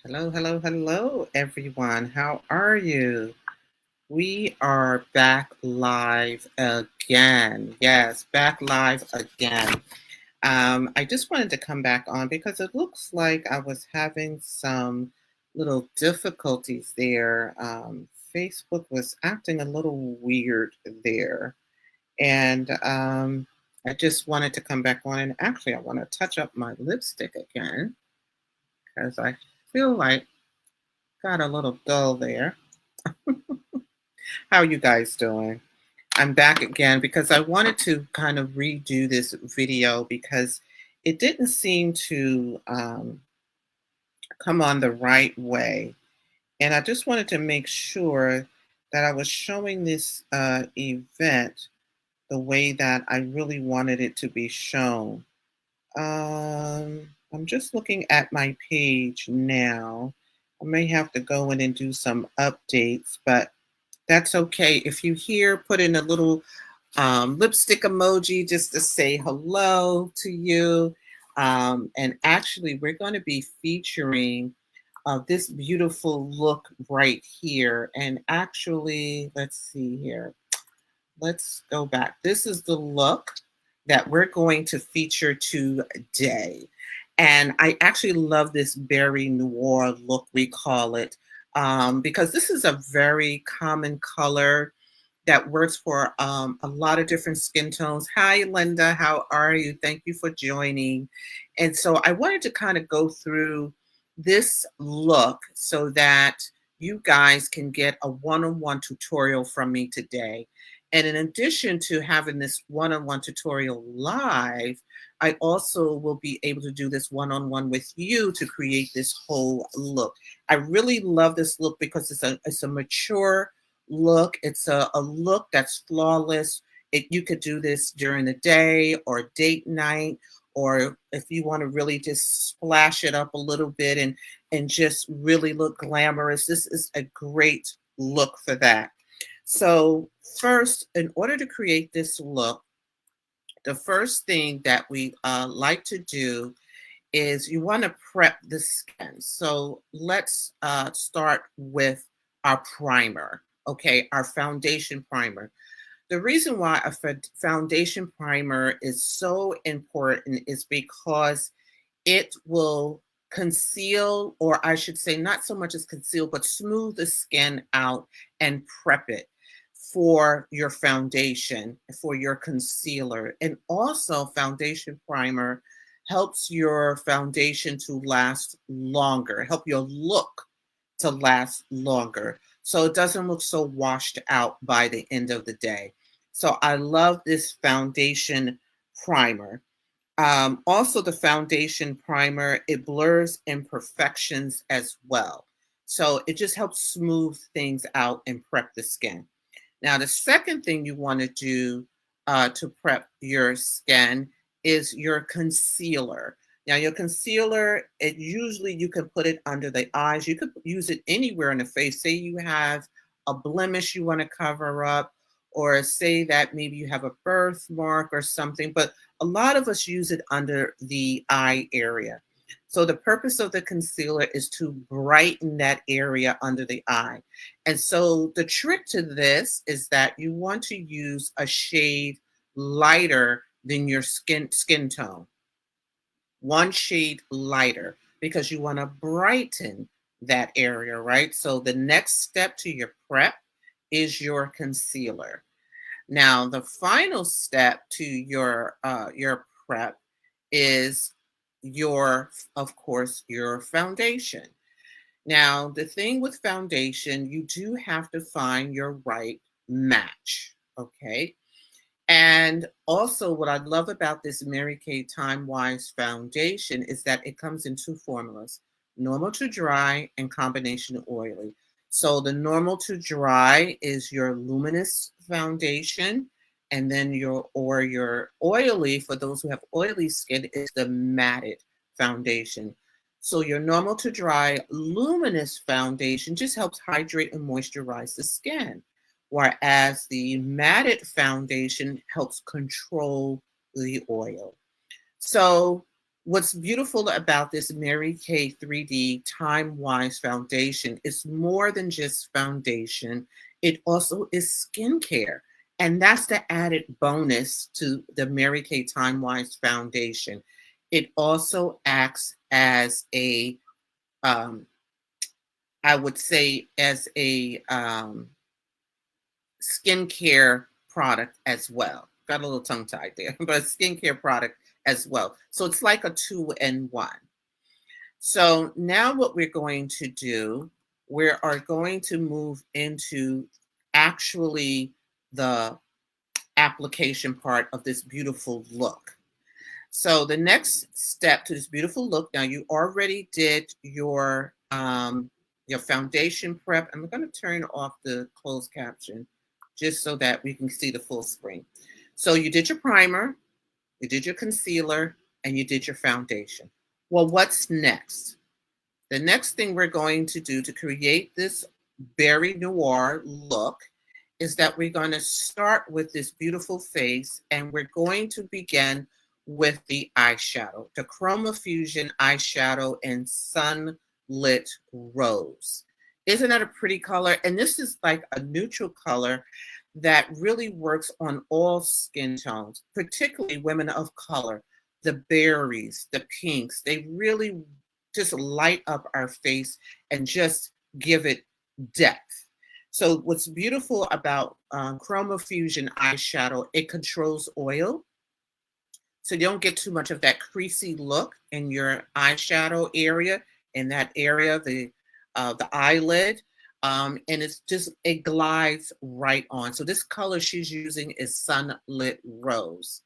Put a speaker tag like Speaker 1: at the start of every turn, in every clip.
Speaker 1: Hello, hello, hello, everyone. How are you? We are back live again. Yes, back live again. I just wanted to come back on because it looks like I was having some little difficulties there. Facebook was acting a little weird there. And I just wanted to come back on. And actually, I want to touch up my lipstick again because I feel like got a little dull there. How are you guys doing? I'm back again because I wanted to kind of redo this video because it didn't seem to come on the right way. And I just wanted to make sure that I was showing this event the way that I really wanted it to be shown. I'm just looking at my page now. I may have to go in and do some updates, but that's okay. If you hear, put in a little lipstick emoji just to say hello to you. And actually, we're going to be featuring this beautiful look right here. And actually, let's see here. Let's go back. This is the look that we're going to feature today. And I actually love this berry noir look, we call it, because this is a very common color that works for a lot of different skin tones. Hi, Linda. How are you? Thank you for joining. And so I wanted to kind of go through this look so that you guys can get a one-on-one tutorial from me today. And in addition to having this one-on-one tutorial live, I also will be able to do this one-on-one with you to create this whole look. I really love this look because it's a mature look. It's a look that's flawless. You could do this during the day or date night, or if you want to really just splash it up a little bit and just really look glamorous. This is a great look for that. So first, in order to create this look, the first thing that we like to do is you want to prep the skin. So let's start with our primer, okay, our foundation primer. The reason why a foundation primer is so important is because it will conceal, or I should say, not so much as conceal, but smooth the skin out and prep it for your foundation, for your concealer. And also, foundation primer helps your foundation to last longer, help your look to last longer. So it doesn't look so washed out by the end of the day. So I love this foundation primer. Also, the foundation primer, it blurs imperfections as well. So it just helps smooth things out and prep the skin. Now, the second thing you want to do to prep your skin is your concealer. Now, your concealer, it usually you can put it under the eyes. You could use it anywhere in the face. Say you have a blemish you want to cover up, or say that maybe you have a birthmark or something, but a lot of us use it under the eye area. So the purpose of the concealer is to brighten that area under the eye. And so the trick to this is that you want to use a shade lighter than your skin tone. One shade lighter, because you want to brighten that area, right? So the next step to your prep is your concealer. Now, the final step to your prep is of course, your foundation. Now, the thing with foundation, you do have to find your right match, okay? And also, what I love about this Mary Kay TimeWise foundation is that it comes in two formulas: normal to dry and combination oily. So, the normal to dry is your luminous foundation, and then your oily, for those who have oily skin, is the matted foundation. So, your normal to dry luminous foundation just helps hydrate and moisturize the skin, whereas the matted foundation helps control the oil. So What's beautiful about this Mary Kay 3D TimeWise foundation is more than just foundation. It also is skincare. And that's the added bonus to the Mary Kay TimeWise foundation. It also acts as a, um, I would say, as a skincare product as well. Got a little tongue tied there, but a skincare product as well. So it's like a 2-in-1. So now what we're going to do, we are going to move into actually the application part of this beautiful look. So the next step to this beautiful look, now you already did your foundation prep. I'm going to turn off the closed caption just so that we can see the full screen. So you did your primer, you did your concealer, and you did your foundation. Well, what's next? The next thing we're going to do to create this Berry Noir look is that we're going to start with this beautiful face, and we're going to begin with the eyeshadow, the Chromafusion eyeshadow in Sunlit Rose. Isn't that a pretty color? And this is like a neutral color that really works on all skin tones, particularly women of color. The berries, the pinks, they really just light up our face and just give it depth. So what's beautiful about Chromafusion eyeshadow, it controls oil. So you don't get too much of that creasy look in your eyeshadow area, in that area, the eyelid. And it's just, it glides right on. So this color she's using is Sunlit Rose.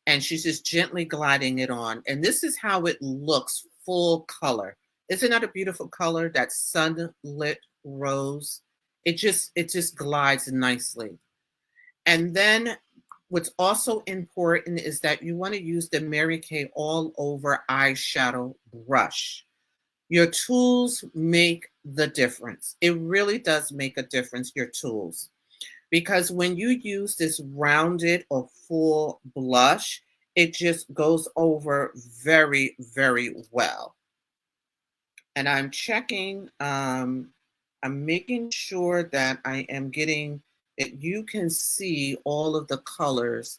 Speaker 1: And she's just gently gliding it on. And this is how it looks full color. Isn't that a beautiful color, that Sunlit Rose? It just glides nicely. And then what's also important is that you want to use the Mary Kay All Over eyeshadow brush. Your tools make the difference. It really does make a difference, your tools. Because when you use this rounded or full blush, it just goes over very, very well. And I'm checking, I'm making sure that I am getting, that you can see all of the colors,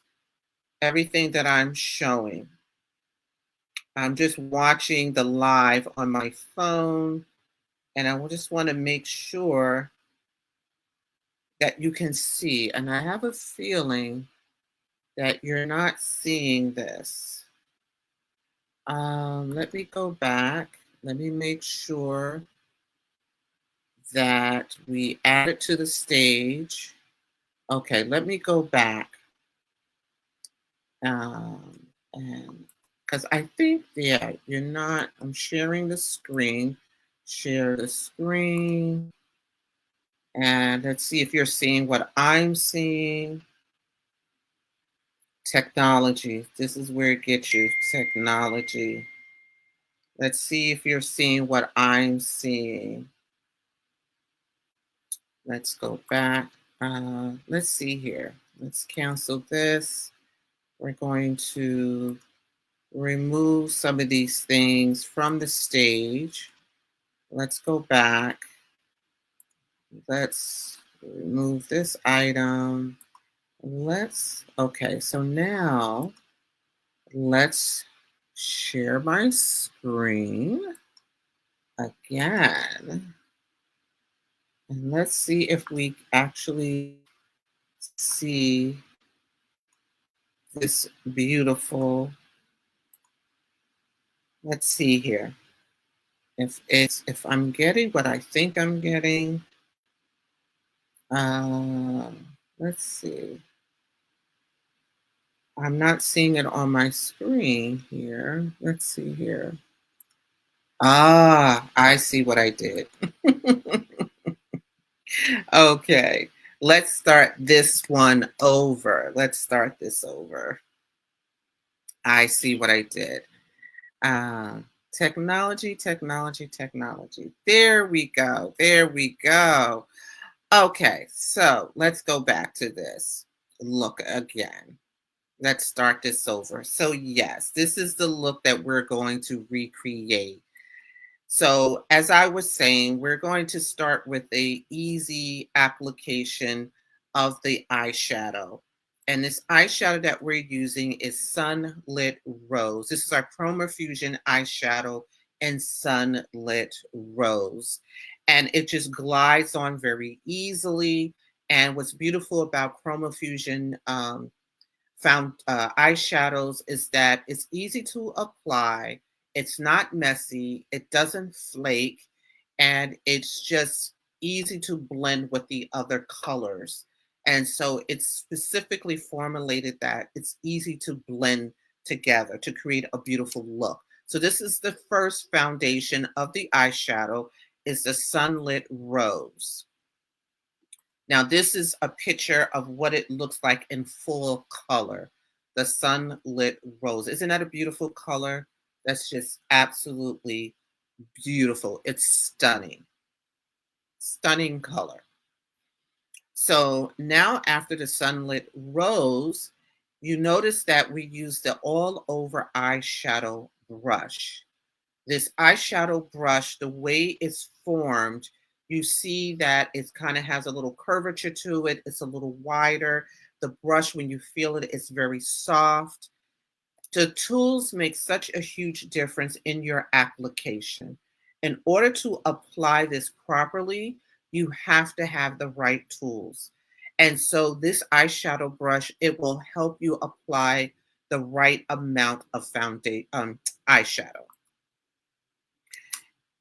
Speaker 1: everything that I'm showing. I'm just watching the live on my phone, and I just want to make sure that you can see. And I have a feeling that you're not seeing this. Let me go back. Let me make sure that we add it to the stage. Okay, let me go back. And because I think, yeah, you're not, I'm sharing the screen. Share the screen. And let's see if you're seeing what I'm seeing. Technology. This is where it gets you. Technology. Let's see if you're seeing what I'm seeing. Let's go back. Let's see here. Let's cancel this. We're going to remove some of these things from the stage. Let's go back. Let's remove this item. Okay, so now let's share my screen again. And let's see if we actually see this beautiful, let's see here. If I'm getting what I think I'm getting, let's see. I'm not seeing it on my screen here. Let's see here. Ah, I see what I did. Okay, let's start this one over. Let's start this over. I see what I did. Technology, technology, technology. There we go. There we go. Okay, so let's go back to this look again. Let's start this over. So yes, this is the look that we're going to recreate. So as I was saying, we're going to start with a easy application of the eyeshadow. And this eyeshadow that we're using is Sunlit Rose. This is our Chromafusion eyeshadow in Sunlit Rose. And it just glides on very easily. And what's beautiful about Chromafusion found eyeshadows is that it's easy to apply, it's not messy, it doesn't flake, and it's just easy to blend with the other colors. And so it's specifically formulated that it's easy to blend together to create a beautiful look. So this is the first foundation of the eyeshadow, is the Sunlit Rose. Now, this is a picture of what it looks like in full color, the Sunlit Rose. Isn't that a beautiful color? That's just absolutely beautiful. It's stunning, stunning color. So now after the Sunlit Rose, you notice that we use the all over eyeshadow brush. This eyeshadow brush, the way it's formed, you see that it kind of has a little curvature to it. It's a little wider. The brush, when you feel it, it's very soft. The tools make such a huge difference in your application. In order to apply this properly, you have to have the right tools. And so this eyeshadow brush, it will help you apply the right amount of eyeshadow.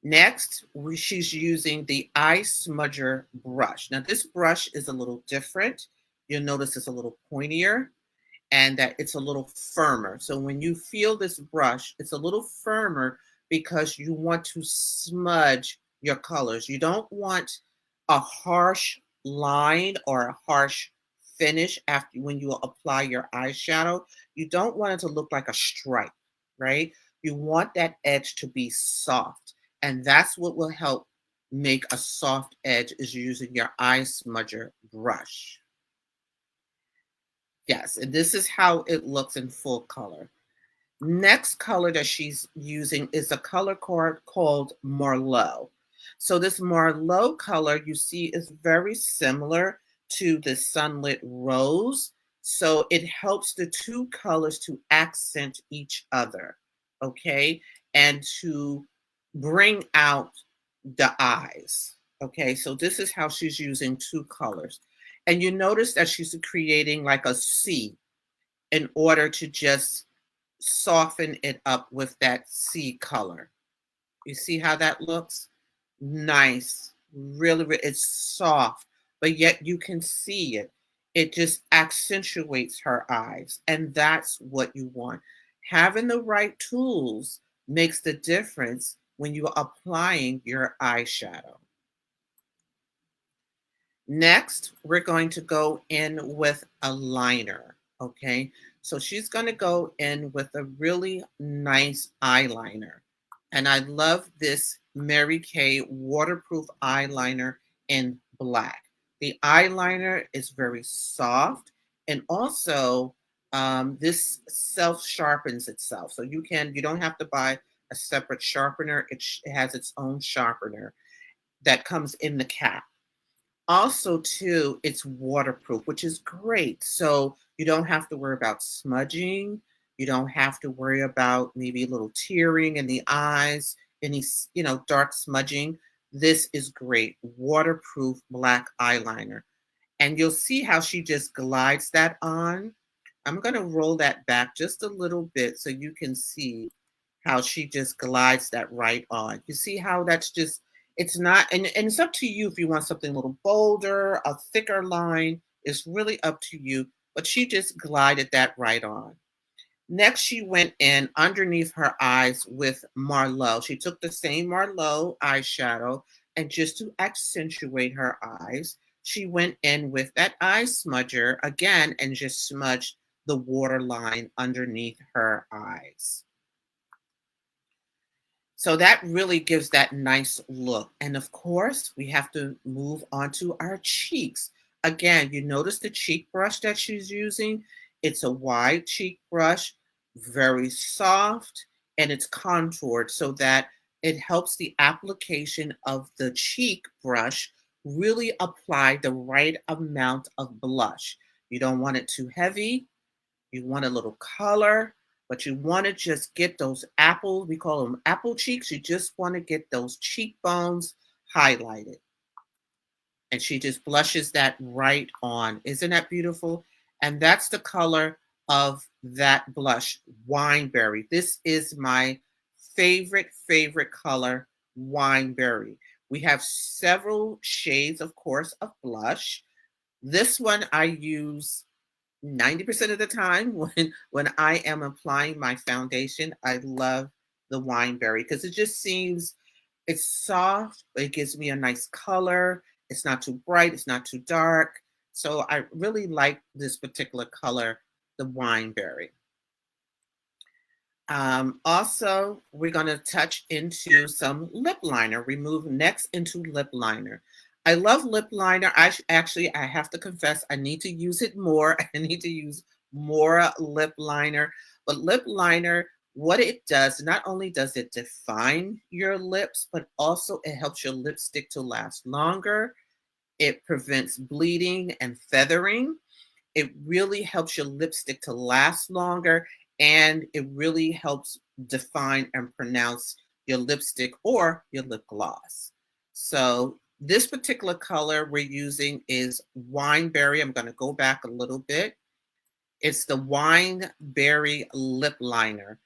Speaker 1: Next, she's using the eye smudger brush. Now, this brush is a little different. You'll notice it's a little pointier and that it's a little firmer. So when you feel this brush, it's a little firmer because you want to smudge your colors. You don't want a harsh line or a harsh finish after when you apply your eyeshadow. You don't want it to look like a stripe, right? You want that edge to be soft. And that's what will help make a soft edge, is using your eye smudger brush. Yes, and this is how it looks in full color. Next color that she's using is a color called Merlot. So this Merlot color you see is very similar to the Sunlit Rose. So it helps the two colors to accent each other, okay? And to bring out the eyes, okay? So this is how she's using two colors. And you notice that she's creating like a C in order to just soften it up with that sea color. You see how that looks? Nice. Really, it's soft, but yet you can see it. It just accentuates her eyes. And that's what you want. Having the right tools makes the difference when you are applying your eyeshadow. Next, we're going to go in with a liner, okay? So she's going to go in with a really nice eyeliner. And I love this Mary Kay waterproof eyeliner in black. The eyeliner is very soft, and also this self sharpens itself. So you don't have to buy a separate sharpener. It has its own sharpener that comes in the cap. Also, too, it's waterproof, which is great. So you don't have to worry about smudging. You don't have to worry about maybe a little tearing in the eyes, any, dark smudging. This is great. Waterproof black eyeliner. And you'll see how she just glides that on. I'm going to roll that back just a little bit so you can see how she just glides that right on. You see how that's just, it's not, and it's up to you if you want something a little bolder, a thicker line. It's really up to you, but she just glided that right on. Next, she went in underneath her eyes with Merlot. She took the same Merlot eyeshadow, and just to accentuate her eyes, she went in with that eye smudger again and just smudged the waterline underneath her eyes. So that really gives that nice look. And of course, we have to move on to our cheeks. Again, you notice the cheek brush that she's using. It's a wide cheek brush, very soft, and it's contoured so that it helps the application of the cheek brush really apply the right amount of blush. You don't want it too heavy. You want a little color, but you want to just get those apple, we call them apple cheeks. You just want to get those cheekbones highlighted. And she just blushes that right on. Isn't that beautiful? And that's the color of that blush, Wineberry. This is my favorite color, Wineberry. We have several shades, of course, of blush. This one I use 90% of the time when I am applying my foundation. I love the Wineberry because it just seems, it's soft, but it gives me a nice color. It's not too bright, it's not too dark. So I really like this particular color, the Wineberry. Also, we're going to touch into some lip liner. We move next into lip liner. I love lip liner. Actually, I have to confess, I need to use it more. I need to use more lip liner. But lip liner, what it does, not only does it define your lips, but also it helps your lipstick to last longer. It prevents bleeding and feathering. It really helps your lipstick to last longer, and it really helps define and pronounce your lipstick or your lip gloss. So this particular color we're using is Wineberry. I'm going to go back a little bit. It's the Wineberry lip liner.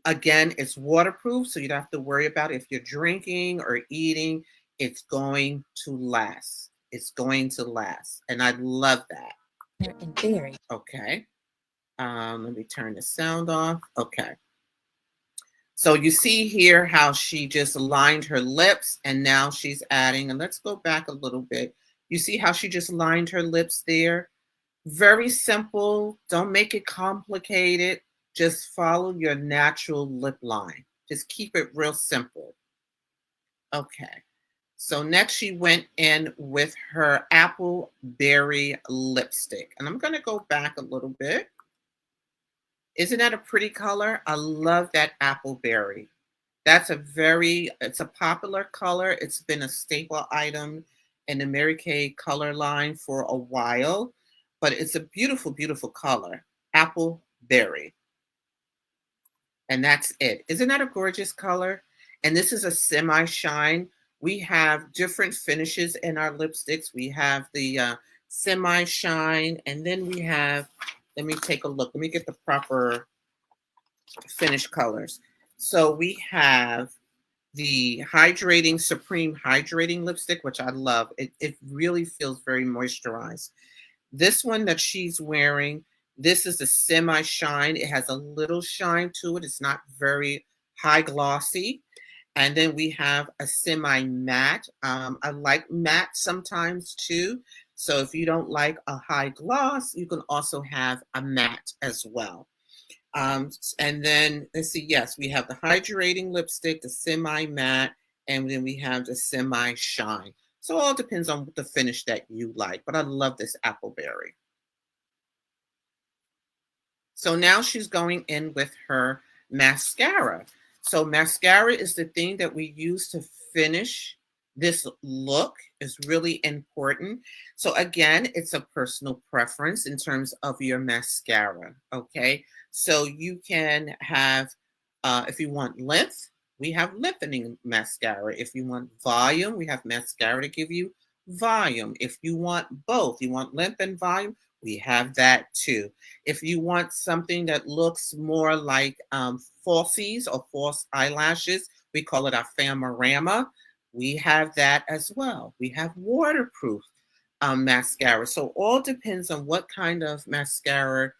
Speaker 1: Again, it's waterproof, so you don't have to worry about it. If you're drinking or eating, it's going to last. It's going to last. And I love that. And berry. Okay. Let me turn the sound off. Okay. So you see here how she just lined her lips, and now she's adding, and let's go back a little bit. You see how she just lined her lips there? Very simple. Don't make it complicated. Just follow your natural lip line. Just keep it real simple. Okay. So next she went in with her apple berry lipstick. And I'm going to go back a little bit. Isn't that a pretty color? I love that apple berry. It's a popular color. It's been a staple item in the Mary Kay color line for a while, but it's a beautiful, beautiful color. Apple berry. And that's it. Isn't that a gorgeous color? And this is a semi-shine. We have different finishes in our lipsticks. We have the semi-shine, and then we have, let me take a look. Let me get the proper finish colors. So we have the hydrating, Supreme hydrating lipstick, which I love. It really feels very moisturized. This one that she's wearing, this is a semi-shine. It has a little shine to it. It's not very high glossy. And then we have a semi-matte. I like matte sometimes too. So if you don't like a high gloss, you can also have a matte as well. And then let's see, yes, we have the hydrating lipstick, the semi-matte, and then we have the semi-shine. So it all depends on the finish that you like, but I love this appleberry. So now she's going in with her mascara. So mascara is the thing that we use to finish this look. Is really important. So again, it's a personal preference in terms of your mascara, okay? So you can have, if you want length, we have lengthening mascara. If you want volume, we have mascara to give you volume. If you want both, you want length and volume, we have that too. If you want something that looks more like falsies or false eyelashes, we call it our Famarama. We have that as well. We have waterproof mascara. So all depends on what kind of mascara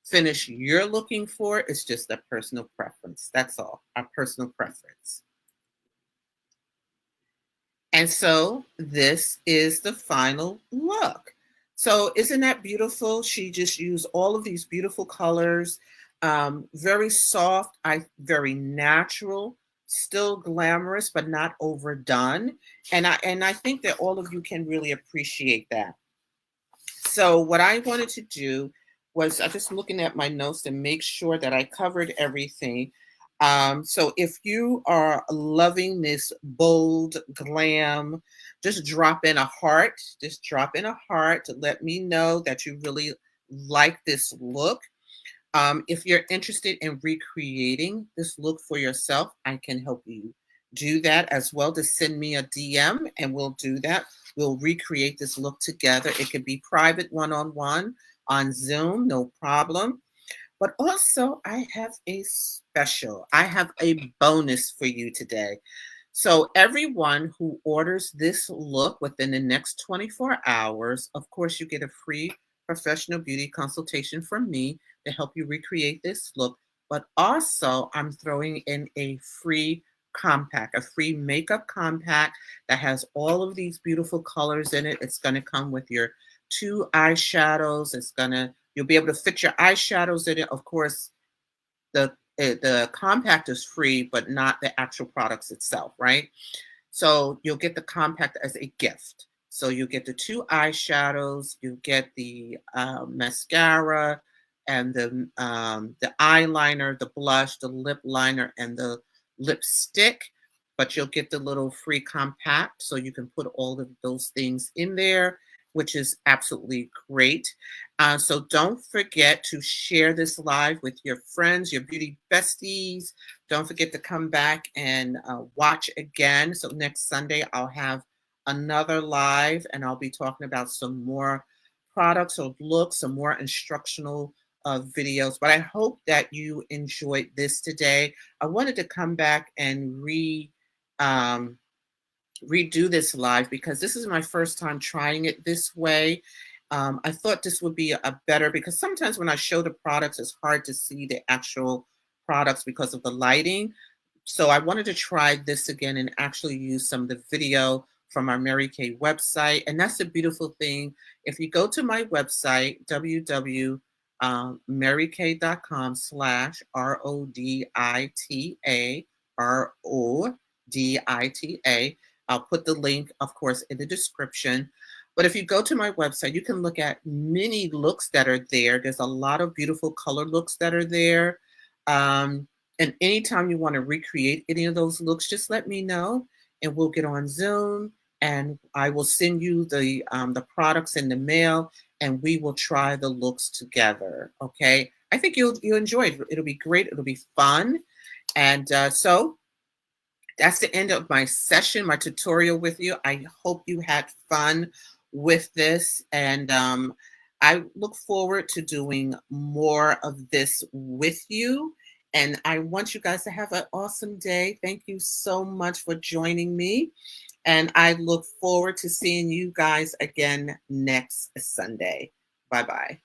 Speaker 1: finish you're looking for. It's just a personal preference. That's all, a personal preference. And so this is the final look. So isn't that beautiful? She just used all of these beautiful colors, very soft, very natural, still glamorous, but not overdone. And I think that all of you can really appreciate that. So what I wanted to do was I just looking at my notes to make sure that I covered everything. So if you are loving this bold glam, just drop in a heart. Just drop in a heart to let me know that you really like this look. If you're interested in recreating this look for yourself, I can help you do that as well. Just send me a DM and we'll do that. We'll recreate this look together. It could be private one-on-one on Zoom, no problem. But also, I have a special, I have a bonus for you today. So, everyone who orders this look within the next 24 hours, of course, you get a free professional beauty consultation from me to help you recreate this look. But also, I'm throwing in a free compact, a free makeup compact that has all of these beautiful colors in it. It's going to come with your two eyeshadows. You'll be able to fit your eyeshadows in it. Of course, the compact is free, but not the actual products itself, right? So you'll get the compact as a gift. So you get the two eyeshadows, you get the mascara and the eyeliner, the blush, the lip liner, and the lipstick. But you'll get the little free compact, so you can put all of those things in there, which is absolutely great. So don't forget to share this live with your friends, your beauty besties. Don't forget to come back and watch again. So next Sunday, I'll have another live and I'll be talking about some more products or looks, some more instructional videos. But I hope that you enjoyed this today. I wanted to come back and um, redo this live because this is my first time trying it this way. I thought this would be a better, because sometimes when I show the products, it's hard to see the actual products because of the lighting. So I wanted to try this again and actually use some of the video from our Mary Kay website. And that's the beautiful thing. If you go to my website, www.marykay.com/RODITA, I'll put the link, of course, in the description. But if you go to my website, you can look at many looks that are there. There's a lot of beautiful color looks that are there. Um, and anytime you want to recreate any of those looks, just let me know and we'll get on Zoom and I will send you the products in the mail and we will try the looks together. Okay. I think you'll enjoy it. It'll be great. It'll be fun. And so that's the end of my session, my tutorial with you. I hope you had fun with this. And I look forward to doing more of this with you. And I want you guys to have an awesome day. Thank you so much for joining me. And I look forward to seeing you guys again next Sunday. Bye-bye.